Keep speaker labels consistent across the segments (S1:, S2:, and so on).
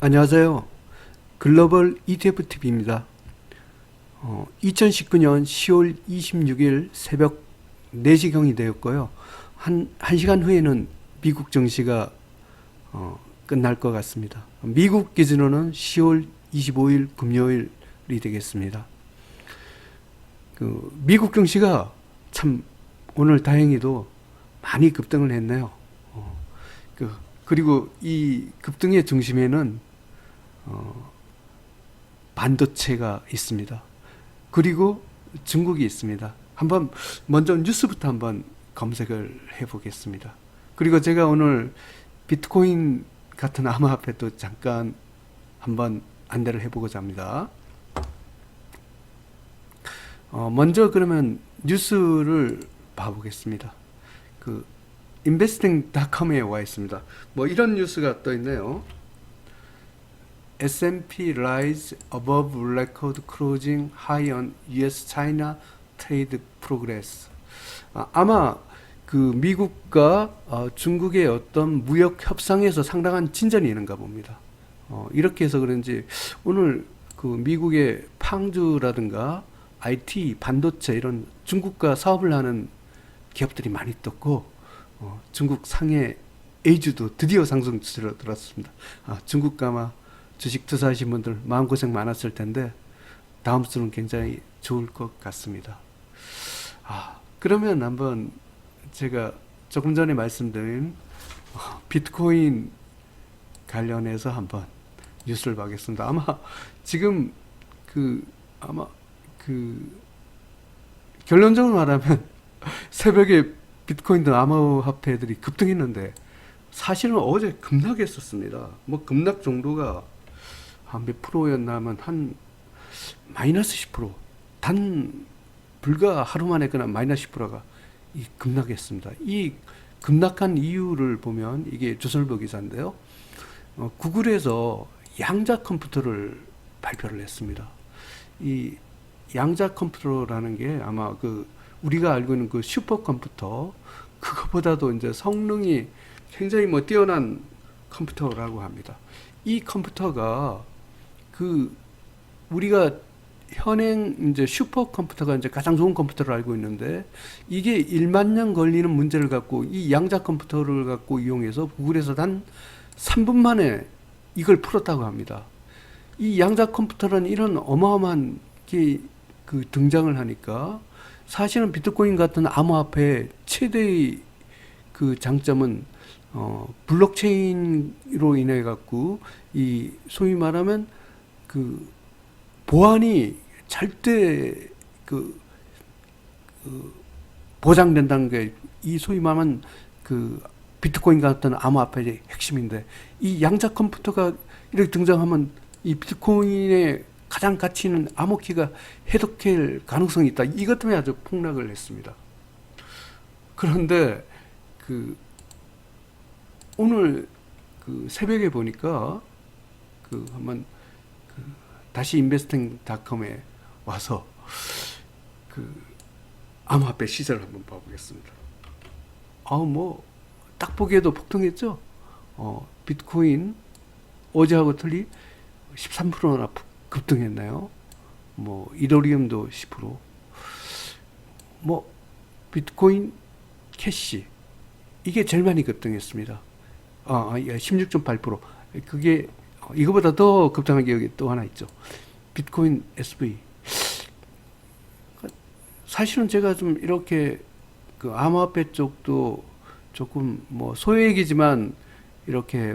S1: 안녕하세요. 글로벌 ETFTV입니다. 2019년 10월 26일 새벽 4시경이 되었고요. 한 시간 후에는 미국 증시가 끝날 것 같습니다. 미국 기준으로는 10월 25일 금요일이 되겠습니다. 미국 증시가 참 오늘 다행히도 많이 급등을 했네요. 그리고 이 급등의 중심에는 반도체가 있습니다. 그리고 중국이 있습니다. 한번 먼저 뉴스부터 한번 검색을 해보겠습니다. 그리고 제가 오늘 비트코인 같은 암호화폐도 잠깐 한번 안내를 해보고자 합니다. 먼저 그러면 뉴스를 봐보겠습니다. investing.com에 와 있습니다. 뭐 이런 뉴스가 떠 있네요. S&P rise above record closing high on US-China trade progress. 아마 미국과 중국의 어떤 무역 협상에서 상당한 진전이 있는가 봅니다. 이렇게 해서 그런지 오늘 미국의 팡주라든가 IT, 반도체 이런 중국과 사업을 하는 기업들이 많이 떴고 중국 상해 A주도 드디어 상승 추세로 들었습니다. 중국가 아마 주식 투자하신 분들 마음고생 많았을 텐데 다음 주는 굉장히 좋을 것 같습니다. 그러면 한번 제가 조금 전에 말씀드린 비트코인 관련해서 한번 뉴스를 보겠습니다. 아마 지금 결론적으로 말하면 새벽에 비트코인 등 암호화폐들이 급등했는데 사실은 어제 급락했었습니다. 뭐 급락 정도가 한 몇 프로였나 하면 한 마이너스 10%, 불과 하루 만에 그냥 마이너스 10%가 급락했습니다. 이 급락한 이유를 보면 이게 조선일보 기사인데요. 구글에서 양자 컴퓨터를 발표를 했습니다. 이 양자 컴퓨터라는 게 아마 우리가 알고 있는 슈퍼컴퓨터, 그거보다도 이제 성능이 굉장히 뛰어난 컴퓨터라고 합니다. 이 컴퓨터가 우리가 현행 이제 슈퍼컴퓨터가 이제 가장 좋은 컴퓨터를 알고 있는데 이게 1만 년 걸리는 문제를 갖고 이 양자 컴퓨터를 갖고 이용해서 구글에서 단 3분 만에 이걸 풀었다고 합니다. 이 양자 컴퓨터는 이런 어마어마한 게 등장을 하니까 사실은 비트코인 같은 암호화폐의 최대의 장점은 블록체인으로 인해 갖고 이 소위 말하면 보안이 절대 보장된다는 게 이 소위 말하면 비트코인 같은 암호화폐의 핵심인데 이 양자 컴퓨터가 이렇게 등장하면 이 비트코인의 가장 가치 있는 암호키가 해독될 가능성이 있다. 이것 때문에 아주 폭락을 했습니다. 그런데 오늘 새벽에 보니까 한번 다시 investing.com에 와서 암호화폐 시세를 한번 봐보겠습니다. 딱 보기에도 폭등했죠. 비트코인 어제하고 틀리 13%나 급등했나요? 이더리움도 10%. 비트코인 캐시 이게 제일 많이 급등했습니다. 16.8%. 그게 이거보다 더 급등한 게 여기 또 하나 있죠. 비트코인 SV. 사실은 제가 좀 이렇게 암호화폐 쪽도 조금 소액이지만 이렇게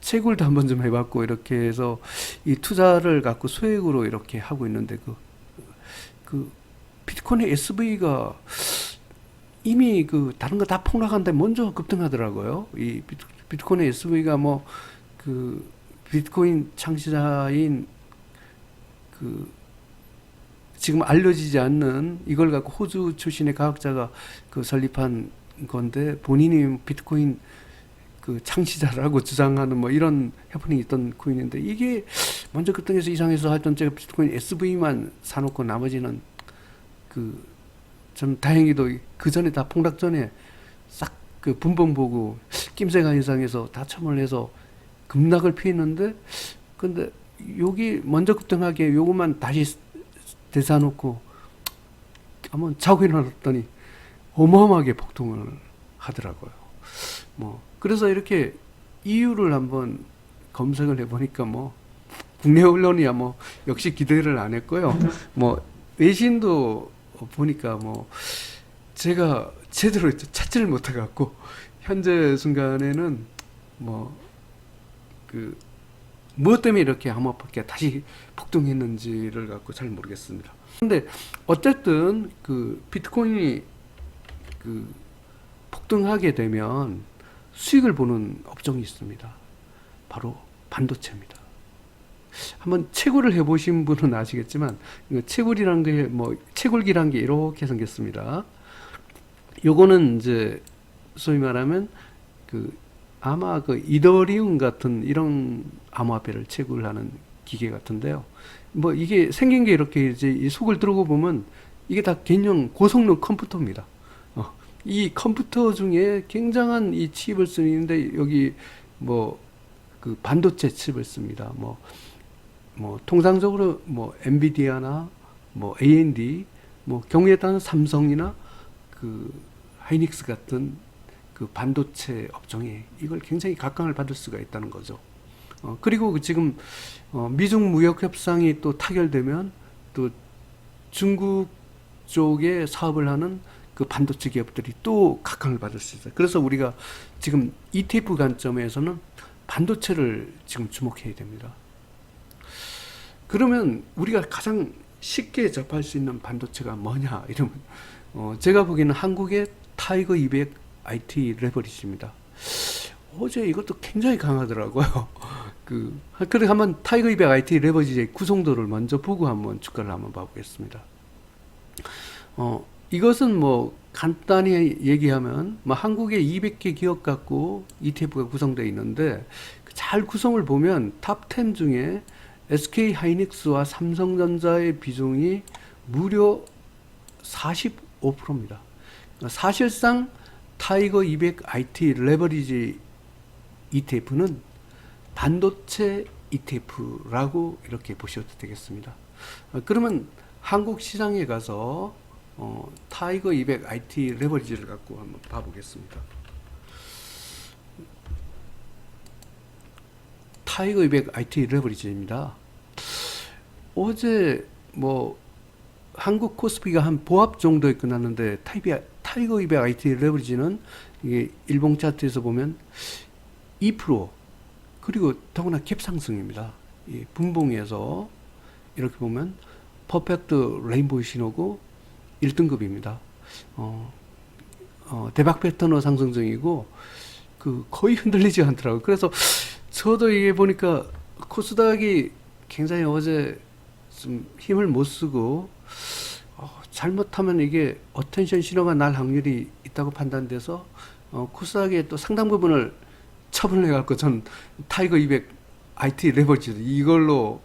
S1: 채굴도 한번 좀 해봤고 이렇게 해서 이 투자를 갖고 소액으로 이렇게 하고 있는데 비트코인 SV가 이미 다른 거 다 폭락하는데 먼저 급등하더라고요. 이 비트코인 SV가 비트코인 창시자인 지금 알려지지 않는 이걸 갖고 호주 출신의 과학자가 설립한 건데 본인이 비트코인 창시자라고 주장하는 이런 해프닝이 있던 코인인데 이게 먼저 급등해서 이상해서 하여튼 제가 비트코인 SV만 사놓고 나머지는 전 다행히도 그 전에 다 폭락 전에 싹 분봉 보고 낌새가 이상해서 다 처분을 해서 급락을 피했는데, 근데 여기 먼저 급등하게 요것만 다시 대사놓고 한번 자고 일어났더니 어마어마하게 폭등을 하더라고요. 뭐 그래서 이렇게 이유를 한번 검색을 해보니까 뭐 국내 언론이야 뭐 역시 기대를 안 했고요. 뭐 외신도 보니까 뭐 제가 제대로 찾지를 못해갖고 현재 순간에는 뭐 그 무엇 때문에 이렇게 암호화폐가 다시 폭등했는지를 갖고 잘 모르겠습니다. 근데 어쨌든 그 비트코인이 그 폭등하게 되면 수익을 보는 업종이 있습니다. 바로 반도체입니다. 한번 채굴을 해보신 분은 아시겠지만 채굴이란 게 뭐 채굴기란 게 이렇게 생겼습니다. 요거는 이제 소위 말하면 그 아마 그 이더리움 같은 이런 암호화폐를 채굴하는 기계 같은데요. 뭐 이게 생긴 게 이렇게 이제 이 속을 들고 보면 이게 다 개념 고성능 컴퓨터입니다. 이 컴퓨터 중에 굉장한 이 칩을 쓰는데 여기 뭐 그 반도체 칩을 씁니다. 뭐 통상적으로 뭐 엔비디아나 뭐 AMD 뭐 경우에 따른 삼성이나 그 하이닉스 같은 그 반도체 업종에 이걸 굉장히 각광을 받을 수가 있다는 거죠. 그리고 그 지금 미중 무역 협상이 또 타결되면 또 중국 쪽에 사업을 하는 그 반도체 기업들이 또 각광을 받을 수 있어요. 그래서 우리가 지금 ETF 관점에서는 반도체를 지금 주목해야 됩니다. 그러면 우리가 가장 쉽게 접할 수 있는 반도체가 뭐냐 이러면 제가 보기에는 한국의 타이거 200 IT 레버리지입니다. 어제 이것도 굉장히 강하더라고요. 그래 한번 타이거 200 IT 레버리지의 구성도를 먼저 보고 한번 주가를 한번 봐보겠습니다. 이것은 뭐 간단히 얘기하면 뭐 한국의 200개 기업 갖고 ETF가 구성되어 있는데 잘 구성을 보면 탑 10 중에 SK 하이닉스와 삼성전자의 비중이 무려 45%입니다. 사실상 타이거 200 IT 레버리지 ETF는 반도체 ETF라고 이렇게 보셔도 되겠습니다. 그러면 한국 시장에 가서 타이거 200 IT 레버리지를 갖고 한번 봐보겠습니다. 타이거 200 IT 레버리지입니다. 어제 뭐 한국 코스피가 한 보합 정도에 끝났는데 타이거 200 IT 레버리지는 이게 일봉 차트에서 보면 2% 그리고 더구나 갭 상승입니다. 이 분봉에서 이렇게 보면 퍼펙트 레인보우 신호고 1등급입니다. 대박 패턴으로 상승 중이고 거의 흔들리지 않더라고요. 그래서 저도 이게 보니까 코스닥이 굉장히 어제 좀 힘을 못 쓰고 잘못하면 이게 어텐션 신호가 날 확률이 있다고 판단돼서 코스닥에 또 상당 부분을 처분을 해갖고 전 타이거 200 IT 레버리지 이걸로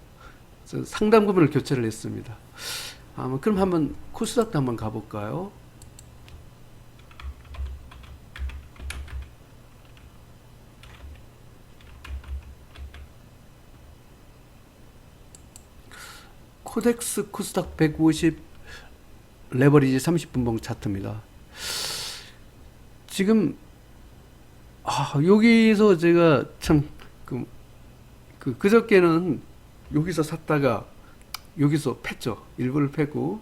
S1: 상당 부분을 교체를 했습니다. 그럼 한번 코스닥도 한번 가볼까요? 코덱스 코스닥 150 레버리지 30분봉 차트입니다. 지금 여기서 제가 참 그저께는 여기서 샀다가 여기서 팼죠. 일부를 패고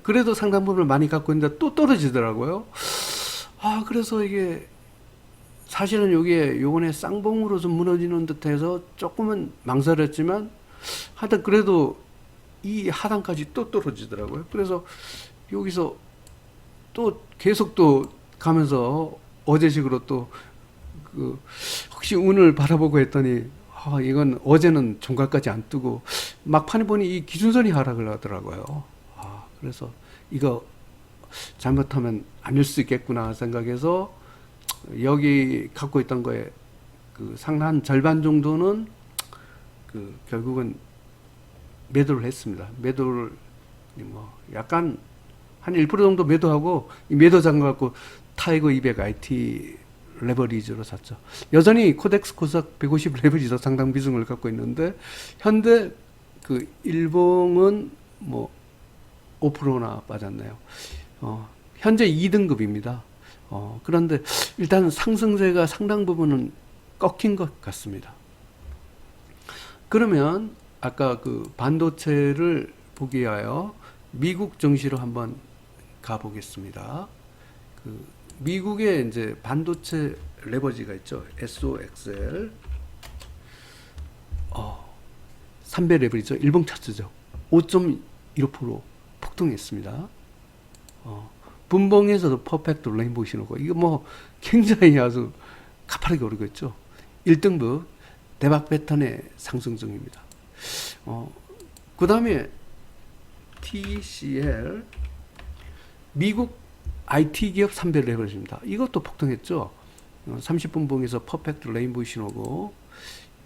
S1: 그래도 상당 부분을 많이 갖고 있는데 또 떨어지더라고요. 그래서 이게 사실은 요번에 쌍봉으로 좀 무너지는 듯해서 조금은 망설였지만 하여튼 그래도 이 하단까지 또 떨어지더라고요. 그래서 여기서 또 계속 또 가면서 어제식으로 또 혹시 운을 바라보고 했더니 이건 어제는 종가까지 안 뜨고 막판에 보니 이 기준선이 하락을 하더라고요. 그래서 이거 잘못하면 아닐 수 있겠구나 생각해서 여기 갖고 있던 거에 상한 절반 정도는 결국은 매도를 했습니다. 매도를 뭐 약간 한 1% 정도 매도하고 이 매도 장갑 갖고 타이거 200 IT 레버리지로 샀죠. 여전히 코덱스 코삭 150 레버리지도 상당 비중을 갖고 있는데 현대 그 일봉은 뭐 5%나 빠졌네요. 현재 2등급입니다. 그런데 일단 상승세가 상당 부분은 꺾인 것 같습니다. 그러면 아까 그 반도체를 보기 위하여 미국 증시로 한번 가보겠습니다. 그 미국의 이제 반도체 레버리지가 있죠. SOXL 3배 레버리죠. 일봉 차트죠. 5.15% 폭등했습니다. 분봉에서도 퍼펙트 레인보우 신호고 이거 뭐 굉장히 아주 가파르게 오르고 있죠. 1등급 대박 패턴의 상승 중입니다. 그 다음에 TCL 미국 IT 기업 3배 레버리지입니다. 이것도 폭등했죠. 30분봉에서 퍼펙트 레인보우 신호고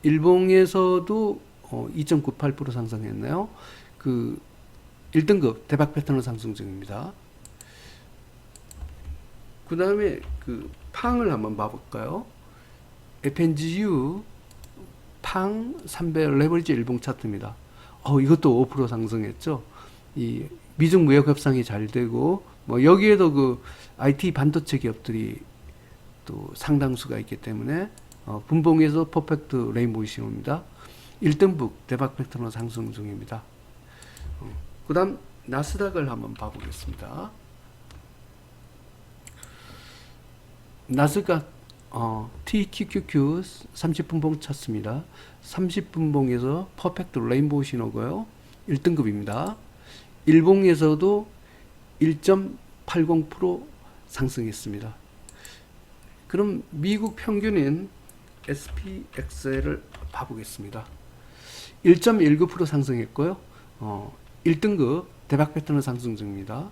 S1: 일봉에서도 2.98% 상승했네요. 그 1등급 대박 패턴은 상승 중입니다. 그 다음에 그 팡을 한번 봐볼까요? FNGU 팡 3배 레버리지 일봉 차트입니다. 이것도 5% 상승했죠. 이 미중 무역 협상이 잘 되고 뭐 여기에도 그 IT 반도체 기업들이 또 상당수가 있기 때문에 분봉에서 퍼펙트 레인보우 신호입니다. 1등급 대박 패턴은 상승 중입니다. 그 다음 나스닥을 한번 봐보겠습니다. 나스닥 TQQQ 30분봉 찼습니다. 30분봉에서 퍼펙트 레인보우 신호고요. 1등급입니다. 일봉에서도 1.80% 상승했습니다. 그럼 미국 평균인 SPXL을 봐보겠습니다. 1.19% 상승했고요. 1등급 대박 패턴은 상승 중입니다.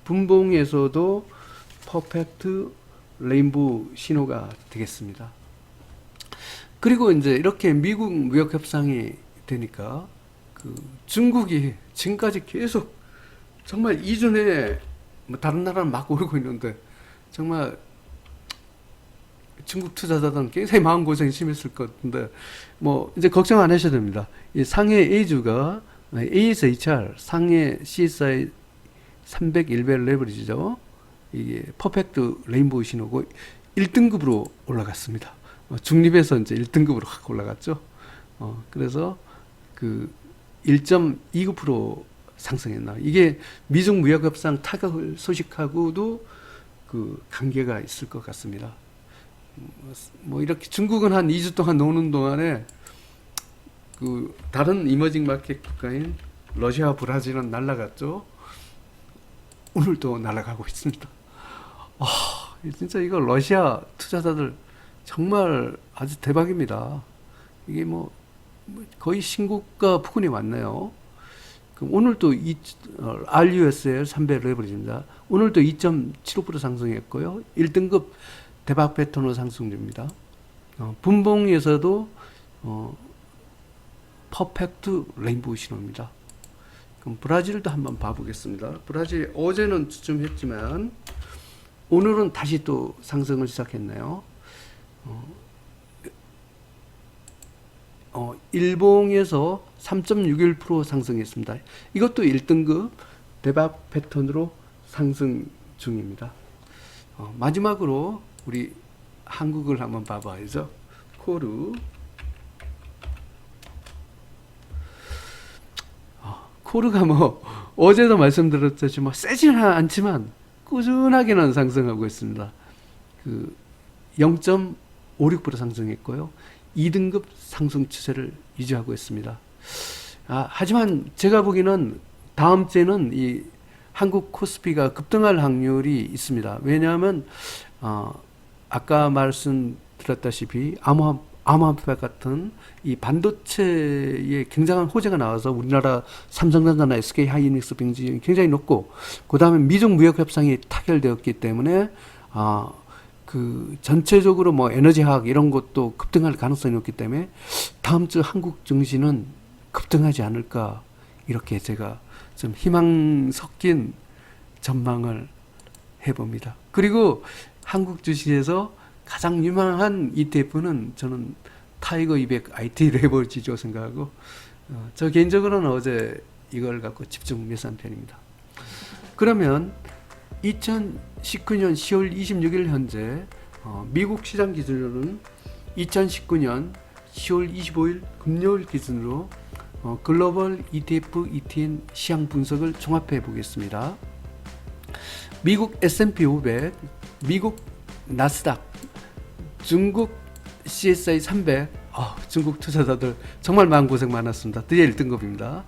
S1: 분봉에서도 퍼펙트 레인보우 신호가 되겠습니다. 그리고 이제 이렇게 미국 무역 협상이 되니까 그 중국이 지금까지 계속 정말 이전에 뭐 다른 나라는 막 오르고 있는데 정말 중국 투자자들은 굉장히 마음고생이 심했을 것 같은데 뭐 이제 걱정 안 하셔도 됩니다. 이 상해 A주가 ASHR 상해 CSI 301배 레버리지죠. 이게 퍼펙트 레인보우 신호고 1등급으로 올라갔습니다. 중립에서 이제 1등급으로 확 올라갔죠. 그래서 그 1.29% 상승했나. 이게 미중 무역 협상 타결 소식하고도 그 관계가 있을 것 같습니다. 뭐 이렇게 중국은 한 2주 동안 노는 동안에 그 다른 이머징 마켓 국가인 러시아와 브라질은 날아갔죠. 오늘도 날아가고 있습니다. 진짜 이거 러시아 투자자들 정말 아주 대박입니다. 이게 뭐 거의 신고가 부근에 왔네요. 그럼 오늘도 RUSL 3배 레버리지입니다. 오늘도 2.75% 상승했고요. 1등급 대박 패턴으로 상승 중입니다. 분봉에서도 퍼펙트 레인보우 신호입니다. 그럼 브라질도 한번 봐보겠습니다. 브라질 어제는 주춤했지만 오늘은 다시 또 상승을 시작했네요. 일봉에서 3.61% 상승했습니다. 이것도 1등급 대박 패턴으로 상승 중입니다. 마지막으로 우리 한국을 한번 봐봐야죠. 코르. 코르가 뭐 어제도 말씀드렸지만 세지는 않지만 꾸준하게는 상승하고 있습니다. 그 0.56% 상승했고요. 2등급 상승 추세를 유지하고 있습니다. 하지만 제가 보기에는 다음 주에는 이 한국 코스피가 급등할 확률이 있습니다. 왜냐하면 아까 말씀드렸다시피 암호화폐 같은 이 반도체에 굉장한 호재가 나와서 우리나라 삼성전자나 SK 하이닉스 비중이 굉장히 높고 그 다음에 미중 무역 협상이 타결되었기 때문에 그 전체적으로 뭐 에너지화학 이런 것도 급등할 가능성이 높기 때문에 다음 주 한국 증시는 급등하지 않을까 이렇게 제가 좀 희망 섞인 전망을 해봅니다. 그리고 한국 주식에서 가장 유망한 ETF는 저는 타이거 200 IT 레버리지라고 생각하고 저 개인적으로는 어제 이걸 갖고 집중 매수한 편입니다. 그러면 2019년 10월 26일 현재 미국 시장 기준으로는 2019년 10월 25일 금요일 기준으로 글로벌 ETF, ETN 시향 분석을 종합해 보겠습니다. 미국 S&P 500, 미국 나스닥, 중국 CSI 300, 중국 투자자들 정말 마음고생 많았습니다. 드디어 1등급입니다.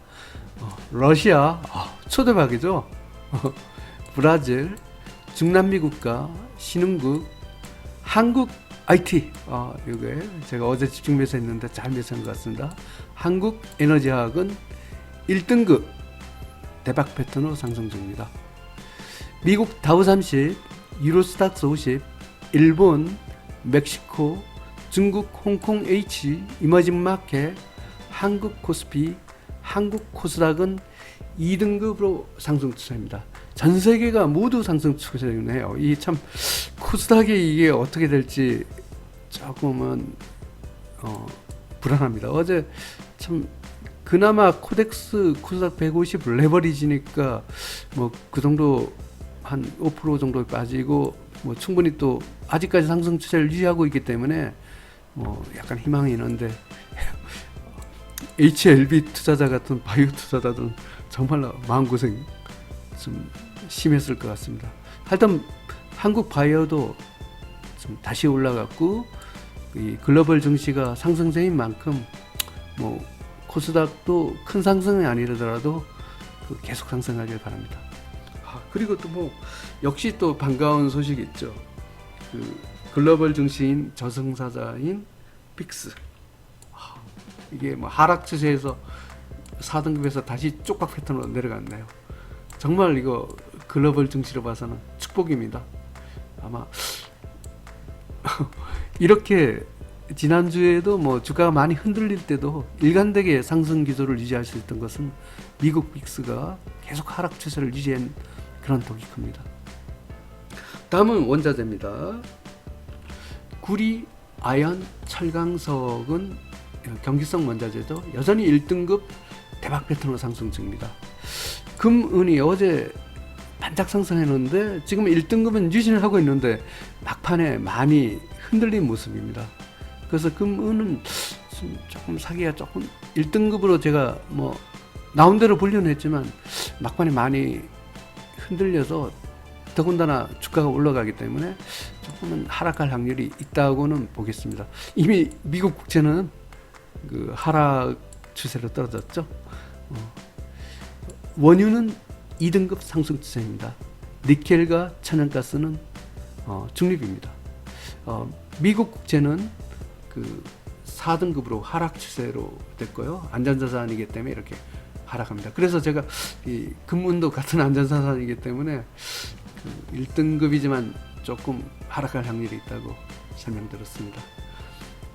S1: 러시아, 초대박이죠. 브라질, 중남미 국가, 신흥국, 한국 IT, 이게 제가 어제 집중 매수했는데 잘 매수한 것 같습니다. 한국 에너지화학은 1등급 대박 패턴으로 상승 중입니다. 미국 다우30, 유로스닥스 50, 일본, 멕시코, 중국 홍콩 H, 이머징 마켓, 한국 코스피, 한국 코스닥은 2등급으로 상승 추세입니다. 전 세계가 모두 상승 추세네요. 이 참 코스닥이 이게 어떻게 될지 조금은 불안합니다. 어제 참 그나마 코스닥 150 레버리지니까 뭐 그 정도 한 5% 정도 빠지고 뭐 충분히 또 아직까지 상승 추세를 유지하고 있기 때문에 뭐 약간 희망이 있는데 HLB 투자자 같은 바이오 투자자들은 정말로 마음고생 좀 심했을 것 같습니다. 하여튼 한국 바이오도 좀 다시 올라갔고 이 글로벌 증시가 상승세인 만큼 뭐 코스닥도 큰 상승이 아니더라도 계속 상승하길 바랍니다. 그리고 또 뭐 역시 또 반가운 소식이 있죠. 그 글로벌 증시인 저승사자인 빅스. 이게 뭐 하락 추세에서 4등급에서 다시 쪽박 패턴으로 내려갔네요. 정말 이거 글로벌 증시로 봐서는 축복입니다. 아마 이렇게 지난주에도 뭐 주가가 많이 흔들릴 때도 일관되게 상승 기조를 유지할 수 있던 것은 미국 빅스가 계속 하락 추세를 유지한 그런 덕이 큽니다. 다음은 원자재입니다. 구리, 아연, 철강석은 경기성 원자재도 여전히 1등급 대박 패턴으로 상승 중입니다. 금, 은이 어제 반짝 상승했는데 지금 1등급은 유지를 하고 있는데 막판에 많이 흔들린 모습입니다. 그래서 금, 은은 조금 사기가 조금 1등급으로 제가 뭐 나온 대로 보려는 했지만 막판에 많이 흔들려서 더군다나 주가가 올라가기 때문에 조금은 하락할 확률이 있다고는 보겠습니다. 이미 미국 국채는 그 하락 추세로 떨어졌죠. 원유는 2등급 상승 추세입니다. 니켈과 천연가스는 중립입니다. 미국 국채는 그 4등급으로 하락 추세로 됐고요. 안전자산이기 때문에 이렇게 하락합니다. 그래서 제가 이 금은도 같은 안전자산이기 때문에 그 1등급이지만 조금 하락할 확률이 있다고 설명드렸습니다.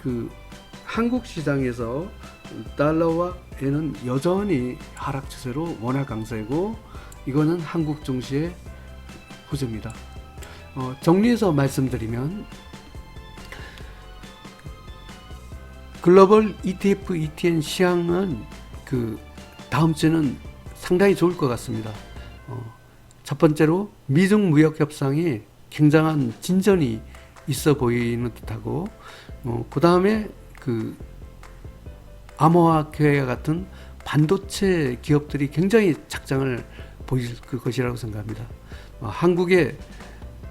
S1: 그 한국 시장에서 달러와 엔은 여전히 하락 추세로 원화 강세고 이거는 한국 증시의 호재입니다. 정리해서 말씀드리면 글로벌 ETF, ETN 시향은 그 다음 주에는 상당히 좋을 것 같습니다. 첫 번째로 미중 무역 협상이 굉장한 진전이 있어 보이는 듯하고 그 다음에 그 암호화폐와 같은 반도체 기업들이 굉장히 착장을 보일 것이라고 생각합니다. 한국의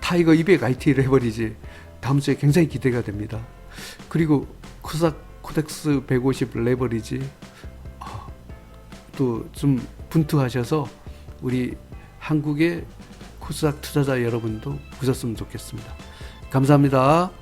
S1: 타이거 200 IT 레버리지 다음 주에 굉장히 기대가 됩니다. 그리고 코덱스 150 레버리지 또 좀 분투하셔서 우리 한국의 코스닥 투자자 여러분도 보셨으면 좋겠습니다. 감사합니다.